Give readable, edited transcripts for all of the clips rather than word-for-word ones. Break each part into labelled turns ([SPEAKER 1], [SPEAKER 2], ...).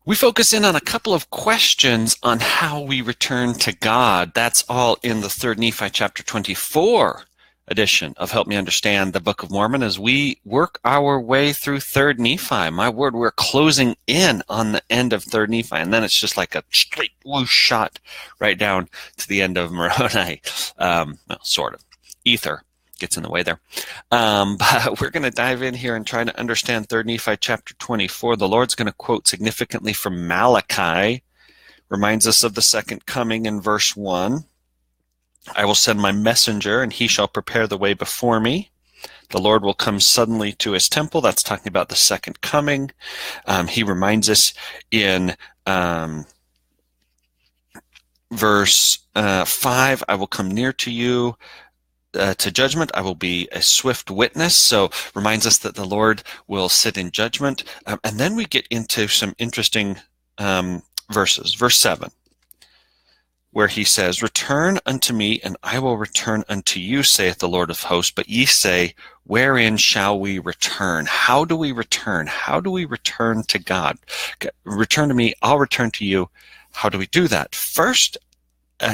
[SPEAKER 1] we focus in on a couple of questions on how we return to God. That's all in the 3rd Nephi chapter 24 edition of Help Me Understand the Book of Mormon as we work our way through 3rd Nephi. My word, we're closing in on the end of 3rd Nephi, and then it's just like a straight whoosh shot right down to the end of Moroni. Well, sort of. Ether gets in the way there. But we're going to dive in here and try to understand 3rd Nephi chapter 24. The Lord's going to quote significantly from Malachi, reminds us of the second coming in verse 1. I will send my messenger, and he shall prepare the way before me. The Lord will come suddenly to his temple. That's talking about the second coming. He reminds us in verse 5, I will come near to you to judgment. I will be a swift witness. So reminds us that the Lord will sit in judgment. And then we get into some interesting verses. Verse 7, where he says, return unto me, and I will return unto you, saith the Lord of hosts. But ye say, wherein shall we return? How do we return? How do we return to God? Return to me, I'll return to you. How do we do that? First,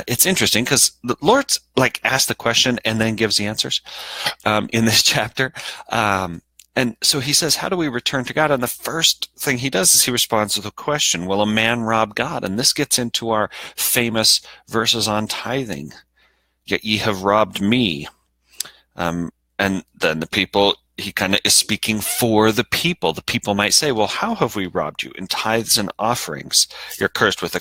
[SPEAKER 1] it's interesting because the Lord's like asks the question and then gives the answers in this chapter. And so he says, how do we return to God? And the first thing he does is he responds to the question, will a man rob God? And this gets into our famous verses on tithing. Yet ye have robbed me. And then the people, he kind of is speaking for the people. The people might say, well, how have we robbed you? In tithes and offerings. You're cursed with a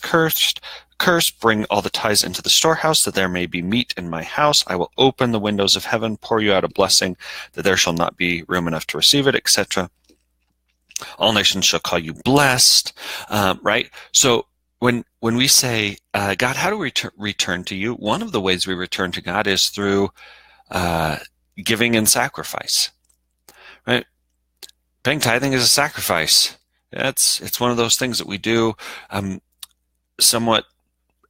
[SPEAKER 1] curse, bring all the tithes into the storehouse, that there may be meat in my house. I will open the windows of heaven, pour you out a blessing, that there shall not be room enough to receive it, etc. All nations shall call you blessed, right? So when we say, God, how do we return to you? One of the ways we return to God is through giving and sacrifice, right? Paying tithing is a sacrifice. It's one of those things that we do somewhat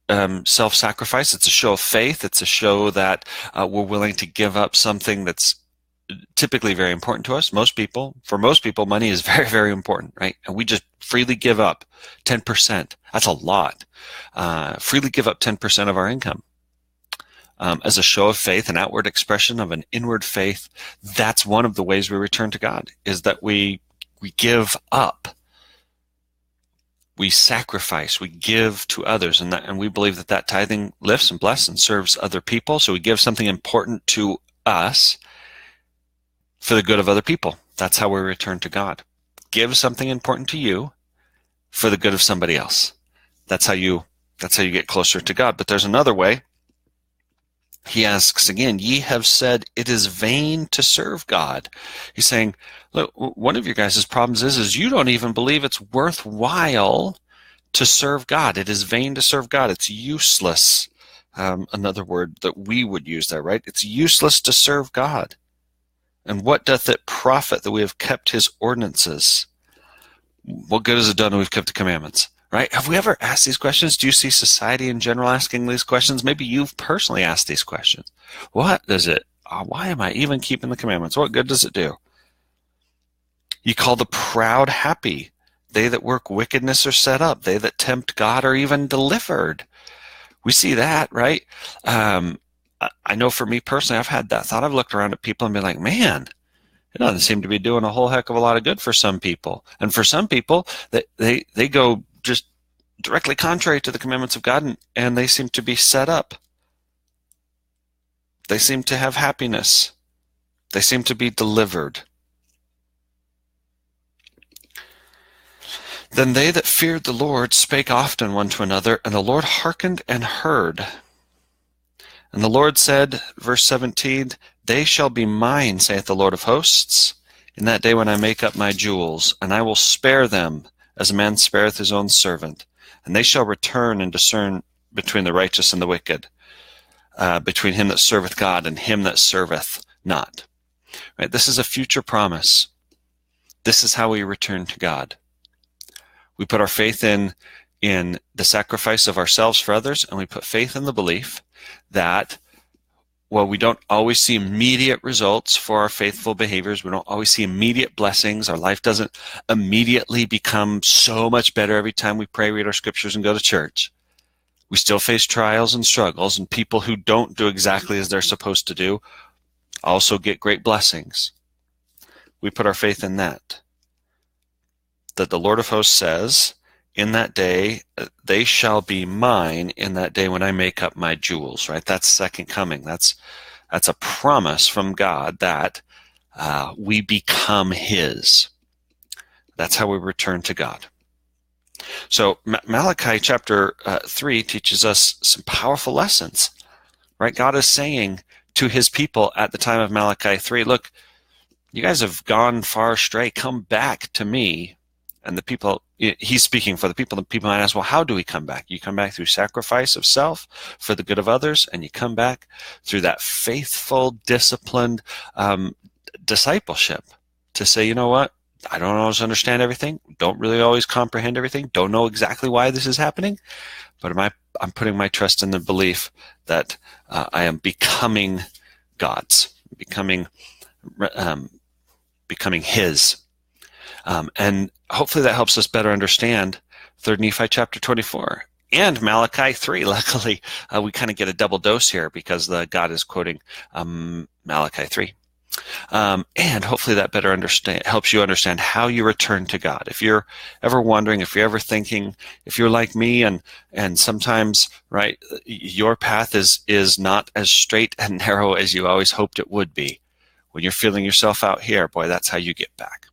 [SPEAKER 1] self-sacrifice. It's a show of faith. It's a show that we're willing to give up something that's typically very important to us. For most people, money is very, very important, right? And we just freely give up 10%. That's a lot. Freely give up 10% of our income as a show of faith, an outward expression of an inward faith. That's one of the ways we return to God, is that we give up. We sacrifice, we give to others, and we believe that tithing lifts and blesses and serves other people. So we give something important to us for the good of other people. That's how we return to God. Give something important to you for the good of somebody else. That's how you get closer to God. But there's another way. He asks again, ye have said it is vain to serve God. He's saying, look, one of your guys' problems is you don't even believe it's worthwhile to serve God. It is vain to serve God. It's useless. Another word that we would use there, right? It's useless to serve God. And what doth it profit that we have kept his ordinances? What good has it done that we've kept the commandments? Right? Have we ever asked these questions? Do you see society in general asking these questions? Maybe you've personally asked these questions. What does it? Why am I even keeping the commandments? What good does it do? You call the proud happy. They that work wickedness are set up. They that tempt God are even delivered. We see that, right? I know for me personally, I've had that thought. I've looked around at people and been like, man, it doesn't seem to be doing a whole heck of a lot of good for some people. And for some people, they go just directly contrary to the commandments of God, and they seem to be set up. They seem to have happiness. They seem to be delivered. Then they that feared the Lord spake often one to another, and the Lord hearkened and heard. And the Lord said, verse 17, they shall be mine, saith the Lord of hosts, in that day when I make up my jewels, and I will spare them, as a man spareth his own servant. And they shall return and discern between the righteous and the wicked, between him that serveth God and him that serveth not. Right? This is a future promise. This is how we return to God. We put our faith in the sacrifice of ourselves for others, and we put faith in the belief that while we don't always see immediate results for our faithful behaviors, we don't always see immediate blessings, our life doesn't immediately become so much better every time we pray, read our scriptures, and go to church. We still face trials and struggles, and people who don't do exactly as they're supposed to do also get great blessings. We put our faith in that the Lord of hosts says, in that day, they shall be mine in that day when I make up my jewels, right? That's second coming. That's a promise from God that we become his. That's how we return to God. So Malachi chapter 3 teaches us some powerful lessons, right? God is saying to his people at the time of Malachi 3, look, you guys have gone far astray. Come back to me. And the people, he's speaking for the people might ask, well, how do we come back? You come back through sacrifice of self for the good of others, and you come back through that faithful, disciplined discipleship to say, you know what? I don't always understand everything, don't really always comprehend everything, don't know exactly why this is happening, but I'm putting my trust in the belief that I am becoming God's, becoming his. And hopefully that helps us better understand 3 Nephi chapter 24 and Malachi 3. Luckily, we kind of get a double dose here because God is quoting Malachi 3. And hopefully that better helps you understand how you return to God. If you're ever wondering, if you're ever thinking, if you're like me and sometimes, right, your path is not as straight and narrow as you always hoped it would be. When you're feeling yourself out here, boy, that's how you get back.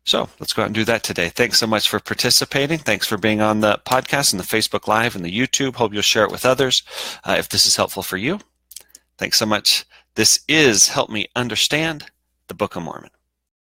[SPEAKER 1] So let's go out and do that today. Thanks so much for participating. Thanks for being on the podcast and the Facebook Live and the YouTube. Hope you'll share it with others if this is helpful for you. Thanks so much. This is Help Me Understand the Book of Mormon.